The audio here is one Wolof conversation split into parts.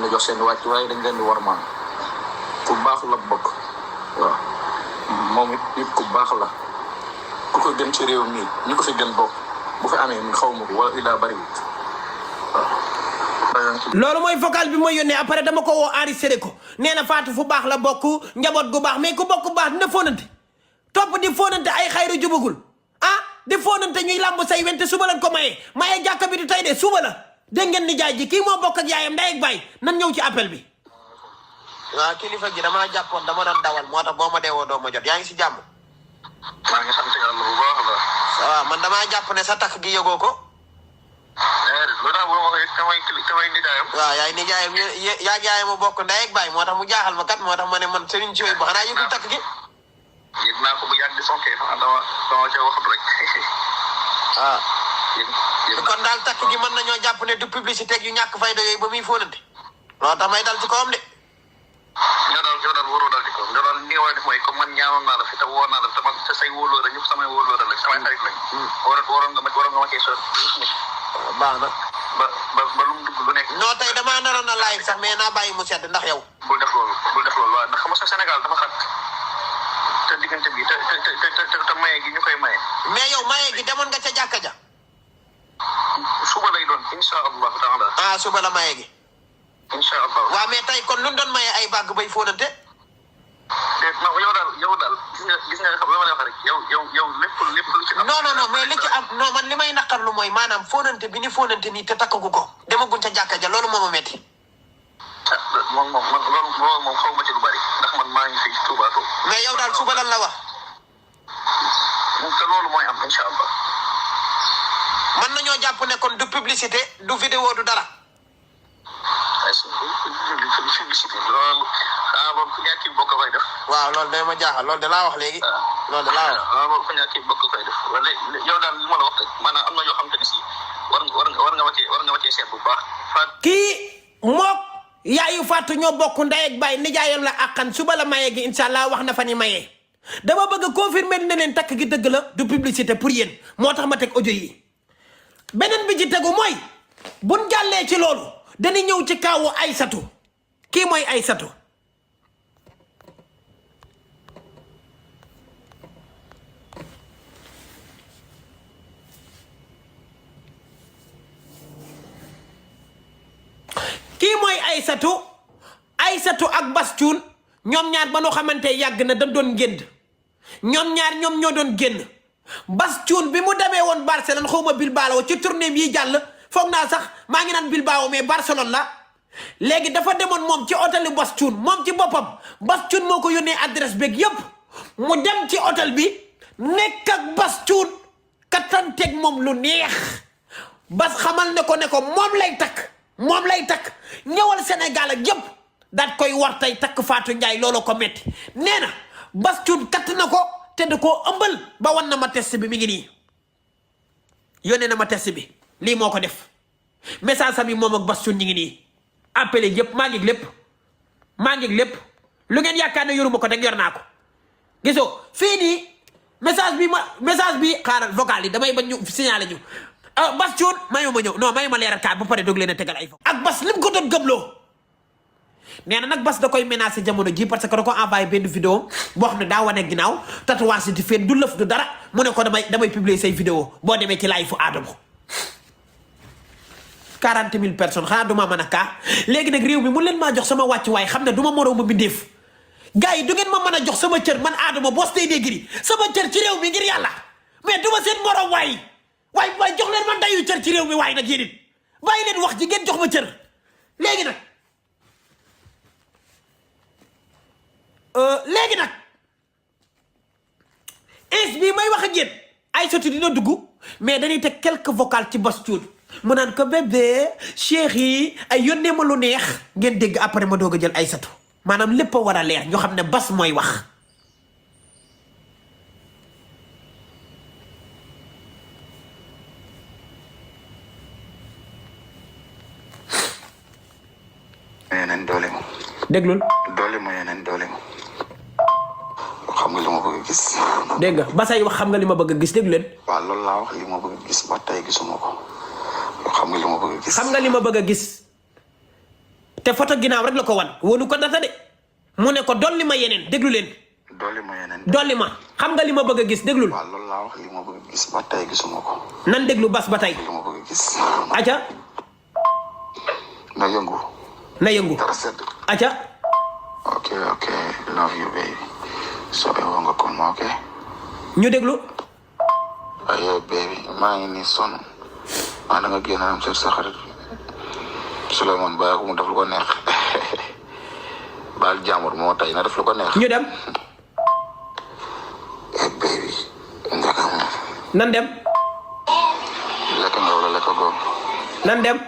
di jox seen wàcc waaye dañ leen di warmaan ku baax la bokk waaw moom it nit ku baax la ku ko gën ci réew mi ñu ko fi gën bokk bu fi amee xaw ma ko wala ila bariwut loolu mooy vocal bi ma yónnee après dama ko woo enregistré ko nee na Fatou fu baax la bokk njaboot gu baax mais ku bokk baax dina fóonante topp di fóonante ay xayru jubagul ah di fóonante ñuy làmb say wente suba lañ ko maye jàkka bi du tey de suba la dégg ngeen ni jaay ji kii moo bokk ak yaayam ndey ak baay nan ñëw ci appel bi. waaw kilifa gi dama jàppoon dama doon dawal moo tax boo ma deewoo doo ma jot yaa ngi si jàmm. maa ngi sant yàlla bu baax a baax. waaw man damaa jàpp ne sa takk gi yëgoo ko. lu tax boo ma koy kamay nijaayam. waaw yaay nijaayam yaa yaayam a bokk ndey ak baay moo tax mu jaaxal ma kat moo tax ma ne man Serigne Thioye ba xanaa yëgul takk gi. yëg naa ko bu yàgg sonkee dama ca waxut rek. waaw. kon daal takk gi mën nañoo jàpp ne du publicité yu ñàkk fayda yooyu ba muy fóonante. loolu tax may dal ci kawam de. ñoo daal waroo dal ci kawam ñoo daal li nga war a def mooy comme man ñaanoon naa la fi te woo naa la te say wóolóor la ñëpp samay wóolóor la samay xarit lañ. waroon nga ma cee sori. baax na. ba lu mu dugg lu nekk. non tey damaa naroon a live sax mais naa bàyyi mu sedd ndax yow. bul def loolu waaw ndax xam nga Sénégal dafa xat te diggante bi te maye gi ñu koy maye. mais yow maye gi demoon nga ca jàkka ja. suba lay doon incha allahu taala. ah suba la maye gi. incha allah. waaw mais tey kon lu doon maye ay bàgg bay fóonante. non yow daal gis nga xam nga ma lay wax rek yow lépp lu ci am. non mais li ci am non man li may naqarlu mooy maanaam fóonante bi ni fóonante nii te takkagu ko. demaguñ ca jàkka ja loolu moo ma metti. loolu moom xaw ma ci lu bari ndax man maa ngi fi Touba toog. mais yow daal suba lan la wax. te loolu mooy am incha allah. mën nañoo jàpp ne kon du publicité du vidéo du dara. publicité loolu boobu ku ñàkk bokk koy def. waaw loolu day ma jaaxal loolu de laa wax léegi. loolu de laa wax. boobu ku ñàkk bokk koy def wala yow daal li ma la wax rek maanaam am na yoo xam te ne si war nga ma cee seet bu baax. kii mook yaayu Fatou ñoo bokk ndey ak baay nijaayam la àqan suba la maye gi incha allah wax na fa ni maye. dama bëgg a confirmer ne leen takk gi dëgg la du publicité pour yéen moo tax ma teg audio yi. beneen bi ci tegu mooy buñ jàllee ci loolu dañuy ñëw ci kaawu Aysatu kii mooy Aysatu Aysatu ak Bas Cuun ñoom ñaar ba noo xamante yàgg na dañ doon génn ñoom ñaar ñoom ñoo doon génn Bas Cuun bi mu demee woon Barcelone xawma Bilbao ci tournée yi jàll foog naa sax maa ngi naan Bilbao mais Barcelone la léegi dafa demoon moom ci hôtel Bas Cuun moom ci boppam Bas Cuun moo ko yónnee adresse beeg yépp mu dem ci hôtel bi nekk ak Bas Cuun kattanteeg moom lu neex Bas xamal ne ko moom lay takk ñëwal Sénégal ak yépp daat koy war tey takk Fatou Ndiaye loolu ko metti nee na Bas Cuun katt na ko te da koo ëmbal ba wan na ma test bi mi ngi nii yónnee na ma test bi lii moo ko def message am yi moom ak Bas Cuun ñi ngi nii appelé yëpp maa ngi lépp lu ngeen yaakaar ne yoruma ko da yor naa ko gisoo fii nii message bi xaaral vocal yi damay bañ ñu signalé ñu Bas Cuun mayu ma ñëw non mayu ma leeral kaar ba pare doog leen a tegal ay ak Bas lim ko doon gëmloo nee na nag Bas da koy menacé jamono ji parce que da ko envoyé benn vidéo boo xam ne daa wane ginnaaw tatouage di fen du lëf du dara mu ne ko damay publier say vidéo boo demee ci live fu Adamo 40 000 personnes xanaa duma mën a kaa léegi nag réew mi mun leen maa jox sama wàccuwaay xam ne du ma moroomu bindeef gars yi du ngeen ma mën a jox sama cër man Adamo Boss Tay Negri sama cër ci réew mi ngir yàlla mais du ma seen moroom waay jox leen man dayu cër ci réew mi waay nag yéen it bàyyi leen wax ji ngeen jox ma cër léegi nag ins bii may wax ak yéen Aysatu dina dugg mais dañuy teg quelques vocales ci Bas Cuun mu naan ko bébé chéri ay yónnee ma lu neex ngeen dégg après ma doog a jël Aysatu maanaam lépp a war a leer ñoo xam ne Bas mooy wax yeneen doole ma déglul doole ma yeneen doole ma xam nga li ma bëgg a gis dégg nga Basay wax xam nga li ma bëgg a gis déglu leen waaw loolu laa wax li ma bëgg a gis ba tey gisuma ko xam nga li ma bëgg a gis xam nga li ma bëgg a gis te photo ginnaaw rek la ko wan wonu ko data de mu ne ko dolli ma yeneen déglu leen. dolli ma xam nga li ma bëgg a gis déglul. waaw loolu laa wax li ma bëgg a gis ba tey gisuma ko. nan déglu bas ba tey. li ma bëgg a gis. aca. na yëngu. na yëngu. dara sedd. aca. ok love you baby. so ewo nga kon ma ok. ñu déglu. ayo baby maa ngi nii sonn. maa da nga génn am seet sa xarit. Souleymane bàyyi ko mu def lu ko neex. baal jàmbur moo tay na def lu ko neex. ñu dem. baby njëkk a moom. nan dem. lekk nga wala lekk góor. nan dem.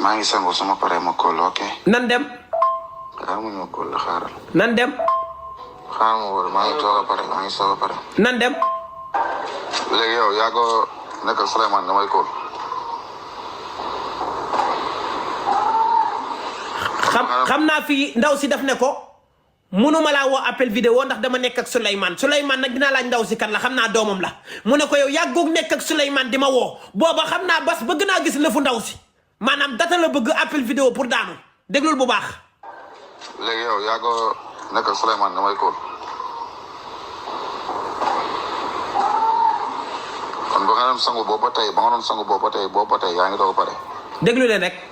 maa ngi sangu sama pare ma kóol ok. nan dem. xaaral ma ñëw kóol la xaaral. nan dem. xaaral ma wóor maa ngi toog a pare maa ngi soog a pare. nan dem. léegi yow yaa ko nekkal Souleymane nga may kóol. xam naa fii ndaw si daf ne ko munuma laa woo appel vidéo ndax dama nekk ak Souleymane nag dinaa laaj ndaw si kan la xam naa doomam la mu ne ko yow yàggoog nekk ak Souleymane di ma woo booba xam naa bas bëgg naa gis lëfu ndaw si maanaam data la bëgg appel vidéo pour daanu déglul bu baax. léegi yow yaa ko nekkal Souleymane nga may kóol. kon ba nga doon sangu boobu ba tey yaa ngi doog pare. déglu leen rek.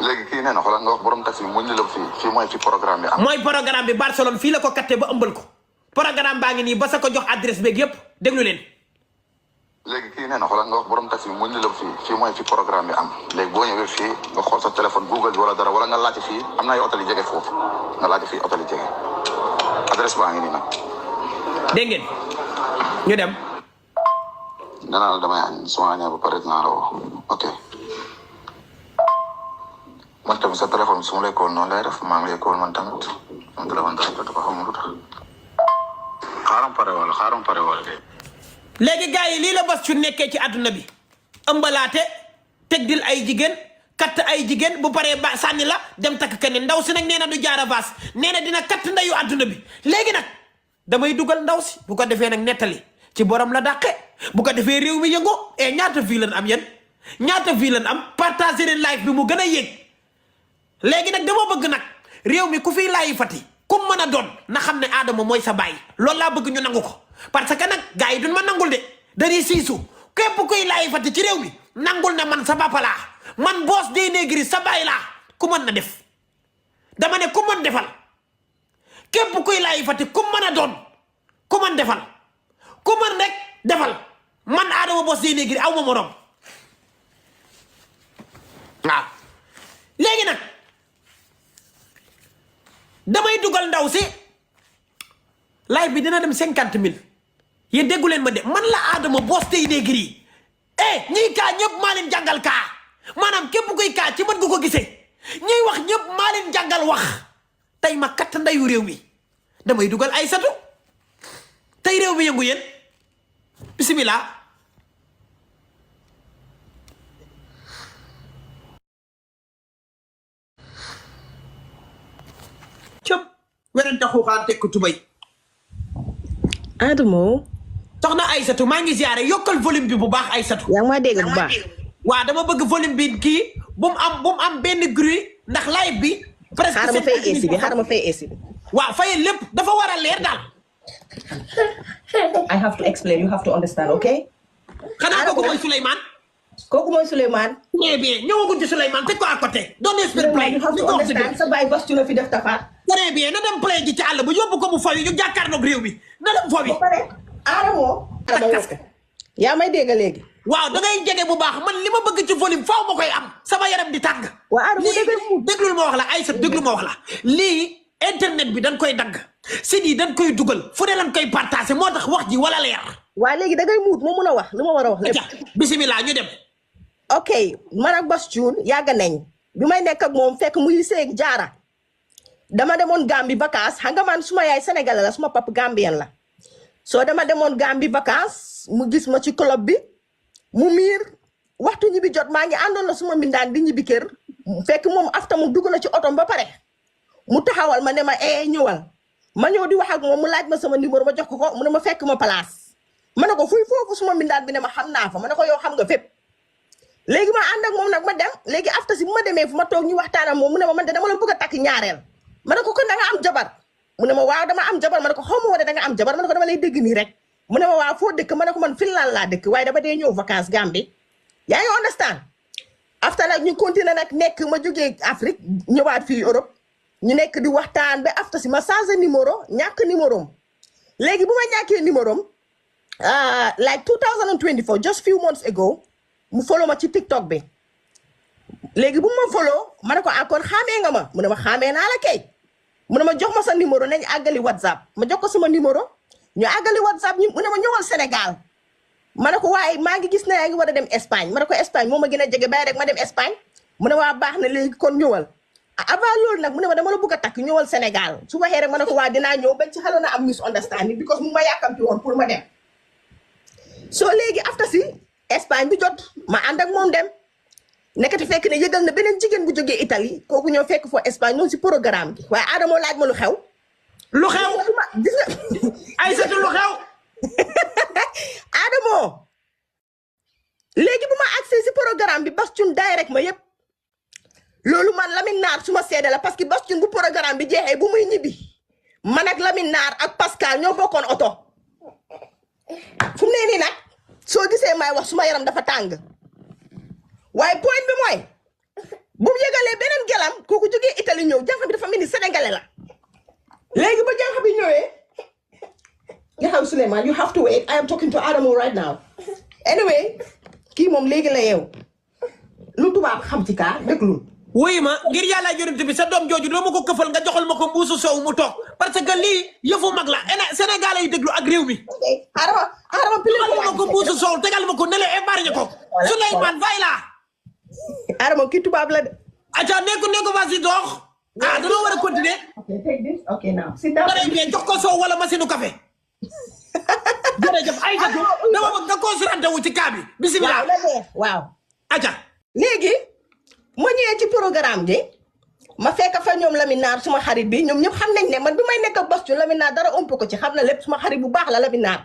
léegi kii nee na xoolal nga wax borom taxi bi mu ñu la fii mooy fi programme bi am. mooy programme bi Barcelone fii la ko kattee ba ëmbal ko programme baa ngi nii ba sa ko jox adresse beeg yépp déglu leen. léegi kii nee na xoolal nga wax borom taxi bi mu ñu la fii mooy fi programme bi am léegi boo ñëwee fii nga xool sa téléphone Google bi wala dara wala nga laajte fii am na ay hôtel yu jege foofu nga laajte fii hôtel yu jege adresse baa ngi nii nag. dégg ngeen ñu dem. nee naa la damay añ su ma añee ba pare dinaa la woo ok. man tamit sa téléphone bi su ma lay kóol noonu lay def maa ngi lay kóol man tamit sama téléphone daal di ko xamul lu tax. xaaral pare wala de. léegi gars yi lii la bas cu nekkee ci àdduna bi ëmbalaate tegdil ay jigéen katt ay jigéen bu paree ba sànni la dem takk keneen ndaw si nag nee na du jaara vaas nee na dina katt ndayu àdduna bi léegi nag damay dugal ndaw si bu ko defee nag nettali ci borom la dàqe bu ko defee réew mi yëngoo et ñaata vie lan am yéen ñaata vie lan am partager leen live bi mu gën a yéeg. léegi nag dama bëgg nag réew mi ku fiy laayi fati ku mën a doon na xam ne Adama mooy sa baay loolu laa bëgg ñu nangu ko parce que nag gars yi duñ ma nangul de dañuy siisu képp kuy laayi fati ci réew mi nangul ne man sa papa laa man Boss Dey Negri sa baay laa ku mën na def dama ne ku mën defal képp kuy laayi fati ku mën a doon ku mën defal ku mën rek defal man Adama Boss Dey Negri aw ma morom waaw léegi nag damay dugal ndaw si live bi dina dem 50 000 yéen déggu leen ma de man la Adama Boss Dey Negri ñiy kaa ñëpp maa leen jàngal kaa maanaam képp kuy kaa ci mën nga ko gisee ñiy wax ñëpp maa leen jàngal wax tey ma katt ndayu réew mi damay dugal ay satu tey réew mi yëngu yéen bismillah. cëp werante xuuxaan teg ko tubay. Adamo. soxna Aysatu maa ngi ziare yokkal volume bi bu baax Aysatu. yaa ngi maa dégg bu baax. waaw dama bëgg volume bi kii bu mu am benn bruit ndax live bi. presque xaaral ma fay AC bi. waaw fayal lépp dafa war a leer daal. I have to explain, you have to understand, okay? xanaa kooku mooy Souleymane. kooku mooy Souleymane. très bien ñëwaguñ ci Souleymane teg ko à côté. doon espère play you have to understand sa baay bas ci la fi def tafaat. très bien na dem play ji ci àll bu yóbbu ko mu fowi ñu jàkkaarloog réew mi na dem fowi. ba pare Adamo. yaa may dégg léegi. waaw da ngay jege bu baax man li ma bëgg ci volume faaw ma koy am sama yaram di tàng. waaw Adamo déglul ma wax la Aïssa déglul ma wax la lii internet bi dañ koy dagg site yi dañ koy dugal fu ne lañ koy partagé moo tax wax ji wala leer. waa léegi da ngay muut moo mun a wax lu ma war a wax lépp. bisimilah ñu dem. ok man ak Bass Thioune yàgg nañ bi may nekk ak moom fekk muy seeg jaara dama demoon Gambie vacances xam nga man suma yaay sénégalais la suma papa gambien la soo dama demoon Gambie vacances mu gis ma ci club bi mu miir waxtu ñibbi jot maa ngi àndoon na suma mbindaan di ñibbi kër fekk moom afta mu dugg na ci otom ba pare mu taxawal ma ne ma ñëwal ma ñëw di wax ak moom mu laaj ma sama numéro ma jox ko mu ne ma fekk ma place ma ne ko fuy foofu suma mbindaan bi ne ma xam naa fa ma ne ko yow xam nga fépp léegi ma ànd ak moom nag ma dem léegi after si bu ma demee fu ma toog ñu waxtaan ak moom mu ne ma man de dama la bëgg a takk ñaareel ma ne ko kon da nga am jabar mu ne ma waaw dama am jabar ma ne ko xaw ma woon da nga am jabar ma ne ko dama lay dégg nii rek mu ne ma waaw foo dëkk ma ne ko man Finland laa dëkk waaye dama dee ñëw vacances Gambie yaa ngi understand after nag ñu continuer nag nekk ma jógee Afrique ñëwaat fii Europe ñu nekk di waxtaan ba after si ma changé numéro ñàkk numéro am léegi bu ma ñàkkee numéro am like 2024 just few months ago mu follow ma ci TikTok bi léegi bu ma follow ma ne ko encore xaamee nga ma mu ne ma xaamee naa la kay mu ne ma jox ma sa numéro nañ àggali WhatsApp ma jox ko sama numéro ñu àggali WhatsApp mu ne ma ñëwal Sénégal ma ne ko waaye maa ngi gis na yaa ngi war a dem Espagne ma ne ko Espagne moo ma gën a jege bàyyi rek ma dem Espagne mu ne waa baax na léegi kon ñëwal avant loolu nag mu ne ma dama la bëgg a takk ñëwal Sénégal su waxee rek ma ne ko waa dinaa ñëw bañ ci xaloon na am misunderstanding because mu ma yàkkamti woon pour ma dem soo léegi after si Espagne bi jot ma ànd ak moom dem nekkati fekk ne yëgal na beneen jigéen bu jógee Italie kooku ñëw fekk foo Espagne ñoom si programme bi waaye Adamo laaj ma lu xew lu xew gis nga Aïssatou lu xew Adamo léegi bu ma accès si programme bi Bastoun direct ma yëpp loolu man Lamine Naar su ma seede la parce que Bastoun bu programme bi jeexee bu muy ñibbi man ak Lamine Naar ak Pascal ñoo bokkoon oto fu mu ne nii nag soo gisee may wax suma yaram dafa tàng waaye point bi mooy bu mu yëgalee beneen gelam kooku jógee Italie ñëw jànq bi dafa mel ni sénégalais la léegi ba jànq bi ñëwee nga xam Souleymane you have to wait I am talking to Adamo right now anyway kii moom léegi la yeew lu tubaab xam ci kaa déglu wuy ma ngir yàlla yonent bi sa doom jooju doo ma ko këfal nga joxal ma ko mbuusu soow mu toog parce que lii yëfu mag la Sénégalais yi déglu ak réew mi Adama joxal ma ko mbuusu soow tegal ma ko ne la épargne ko Souleymane fay la Adama kii tubaab la de aca nekku vas-y dox danoo war a continuer okay take this okay now sit down très bien jox ko soow wala machine u café jërëjëf Aïssatou dama bëgg nga concentré wu ci kaa bi bisimilah waaw aca léegi ma ñëwee ci programme bi ma fekk fa ñoom Lamine Naar suma xarit bi ñoom ñëpp xam nañ ne man bi may nekk ak Bastoun Lamine Naar dara ëmp ko ci xam na lépp suma xarit bu baax la Lamine Naar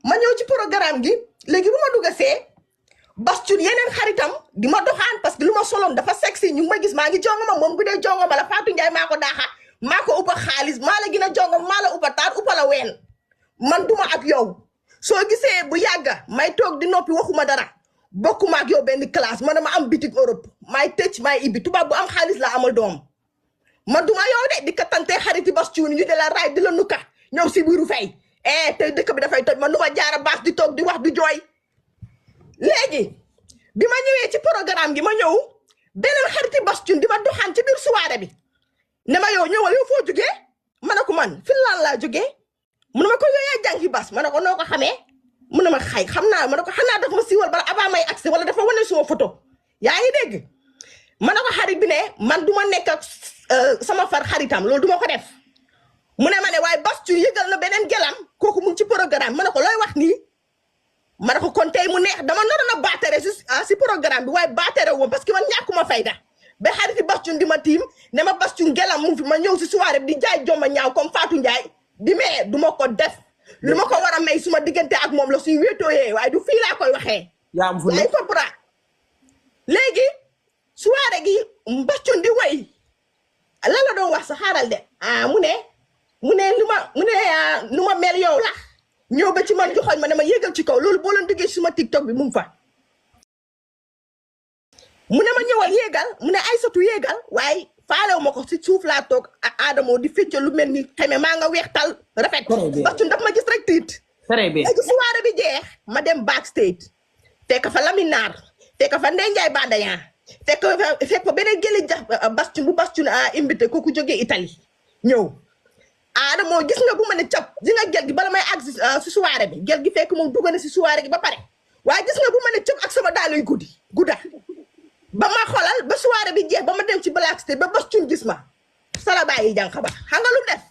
ma ñëw ci programme gi léegi bu ma dugg see Bastoun yeneen xaritam di ma doxaan parce que lu ma soloon dafa sexy ñu ngi ma gis maa ngi jongoma moom bu dee jongoma la Fatou Ndiaye maa ko daaxa maa ko uppa xaalis maa la gën a jongoma maa la uppa taar uppa la ween man duma ak yow soo gisee bu yàgga may toog di noppi waxuma dara bokkuma ak yow benn classe man dama am bitik Europe maay tëj maay ibbi tubaab bu am xaalis la amal doom man duma yow de di katante xariti Bastoun ñu de la raay di la nukka ñoom si biiru fay te dëkk bi dafay toj man du ma jaara baas di toog di wax du jooy léegi bi ma ñëwee ci programme gi ma ñëw beneen xariti Bastoun di ma doxaan ci biir soirée bi ne ma yow ñëwal yow foo jógee ma ne ko man Finland laa jógee mu ne ma ko yow yaa jàngi bas ma ne ko noo ko xamee mu ne ma xay xam naa ma ne ko xanaa dafa ma siiwal bala avant may accès wala dafa wane suma photo yaa ngi dégg ma ne ko xarit bi ne man du ma nekk ak sama far xaritam loolu du ma ko def mu ne ma ne waaye Bastoun yëgal na beneen gelam kooku mu ngi ci programme ma ne ko looy wax nii ma ne ko kon tey mu neex dama naroon a baatere si programme bi waaye baatere woon parce que man ñàkkuma fayda ba xariti Bastoun di ma tiim ne ma Bastoun gelam mu fi ma ñëw si soirée bi di jaay jomma ñaaw comme Fatou Ndiaye di mee du ma ko def lu ma ko war a may suma diggante ak moom la suñu wéetooyee waaye du fii laa koy waxee yaa am fu ne yaay comprendre léegi soirée gi Bastoun di way lan la doon wax sa xaaral de mu ne lu ma mel yow la ñëw ba ci man joxoñ ma ne ma yégal ci kaw loolu boo leen duggee suma TikTok bi mu ngi fa mu ne ma ñëwal yéegal mu ne Aïssatou yéegal waaye faalewu ma ko si suuf laa toog ak Adamo di fecc lu mel ni xeme maa nga weextal rafet Bastoun daf ma gis rek tiit très bien léegi soirée bi jeex ma dem backstage fekk fa Lamine Naar fekk fa Ndeye Ndiaye Bandayan fekk fa beneen gëli jax Bastoun bu Bastoun a invité kooku jógee Italie ñëw Adamo gis nga bu ma ne cap gis nga gel gi bala may àgg si soirée bi gel gi fekk moom dugg na si soirée gi ba pare waaye gis nga bu ma ne cap ak sama daal yu gudda ba ma xolal ba soirée bi jeex ba ma dem ci backstage ba Bastoun gis ma salabaay yi jànq ba xam nga lu def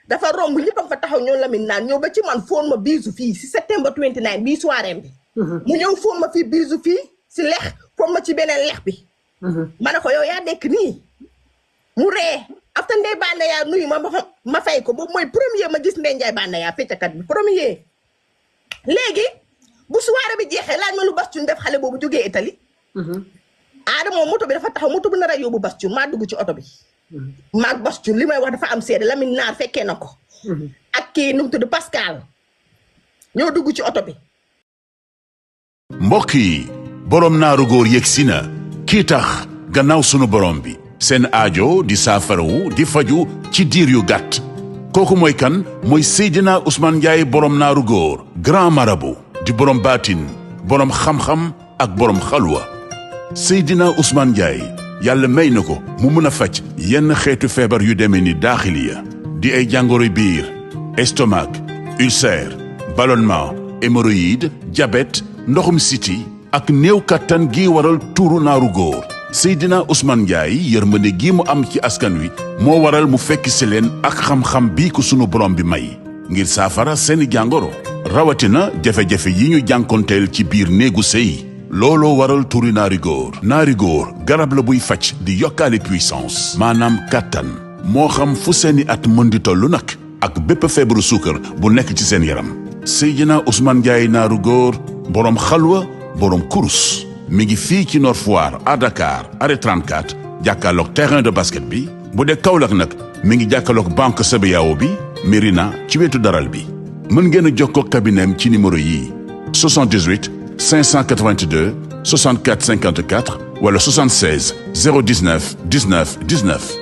dafa romb ñëpp a fa taxaw ñoom Lamine Naar ñëw ba ci man foon ma biisu fii si septembre 29 bii soirée bi mu ñëw foon ma fii biisu fii si lex foon ma ci beneen lex bi ma ne ko yow yaa nekk nii mu ree after Ndeye Bandayan nuyu ma fay ko boobu mooy premier ma gis Ndeye Ndiaye Bandayan feccakat bi premier léegi bu soirée bi jeexee laaj ma lu Bastoun def xale boobu jógee Italie Adama moto bi dafa taxaw moto bi nar a yóbbu Bass Thioung maa dugg ci oto bi maag Bass Thioung li may wax dafa am seede Lamine Naar fekkee na ko ak kii nu mu tudd Pascal ñoo dugg ci oto bi mbokk yi borom naaru góor yegsi na kii tax gannaaw sunu borom bi seen aajo di saafarawu di faju ci diir yu gàtt kooku mooy kan mooy Seydina Ousmane Ndiaye borom naaru góor grand marabout di borom baatin borom xam-xam ak borom xalwa Seydina Ousmane Ndiaye yàlla may na ko mu mën a faj yenn xeetu feebar yu demee ni daaxiliya di ay jàngoro biir estomac ulcère ballonnement hémorroïde diabète ndoxum siti ak néew kattan gi waral tuuru naaru góor Seydina Ousmane Ndiaye yërmande gi mu am ci askan wi moo waral mu fekk si leen ak xam-xam bii ko sunu borom bi may ngir saafara seeni jàngoro rawatina jafe-jafe yi ñu jànkonteel ci biir néegu sëy looloo waral turi naari góor garab la buy faj di yokkaale puissance maanaam kàttan moo xam fu seeni at mën di toll nag ak bépp feebaru suukar bu nekk ci seen yaram Seydina Ousmane Ndiaye naaru góor boroom xalwa boroom kurus mi ngi fii ci Nord Foire à Dakar arrêt 34 jàkkaarloog terrain de basket bi bu dee Kaolack nag mi ngi jàkkaarloog banque CBAO bi Mérina ci wetu daral bi mën ngeen a jokkoo kabineem ci numéro yii 78 582 64 54 wala 76 019 19 19